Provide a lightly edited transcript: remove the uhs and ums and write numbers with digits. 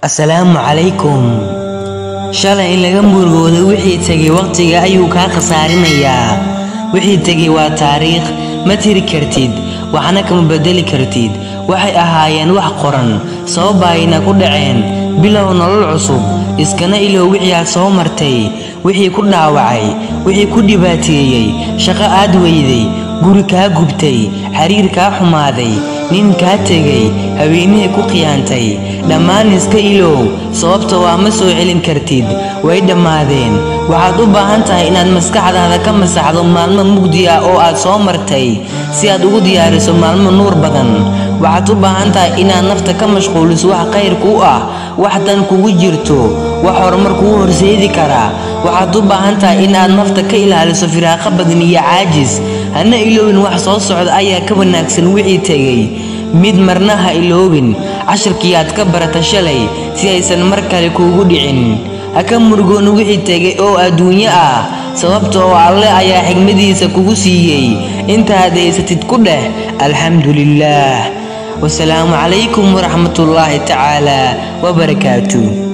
السلام عليكم. شالله إن لقى مرقود وحي تجي وقتي أيو كخسارنيا وحي تجي وتاريخ ما تركرتيد وحناك مبدل كرتيد وحي أهاين وحقرن صوباينا كل عين بلا ونال العصب إسكنا إلى وحي صومرتي وحي كل عوعي وحي كل باتي شقاء أدويدي guriga gubtay xariirka xumaaday ninka tagay haweeney ku qiyaantay dhamaan iska iloow sababtoo ah ma soo celin kartid way dhamaadeen waxaad u baahan tahay inaad maskaxdaada ka masaxdo maalmo mugdi ah oo aad soo martay si aad ugu diyaariso maalmo nuur badan waxaad u baahan tahay inaad nafta ka mashquuliso wax khayr ku ah wax dan kugu jirto wax horumar kugu horseedi kara waxaad u baahan tahay inaad nafta ka ilaaliso firaaqa badan iyo caajis أنا إلوين وحصل صعد أيه كبرناك سنوعي تجي ميد مرناها إلوين 10 كيات كبرت الشلي سياسة مركل كوجودين أكم مرجون وعي تجي أو الدنيا صوبته على أيه حكمتي سكوسيي أنت هذا ستتكله الحمد لله والسلام عليكم ورحمة الله تعالى وبركاته.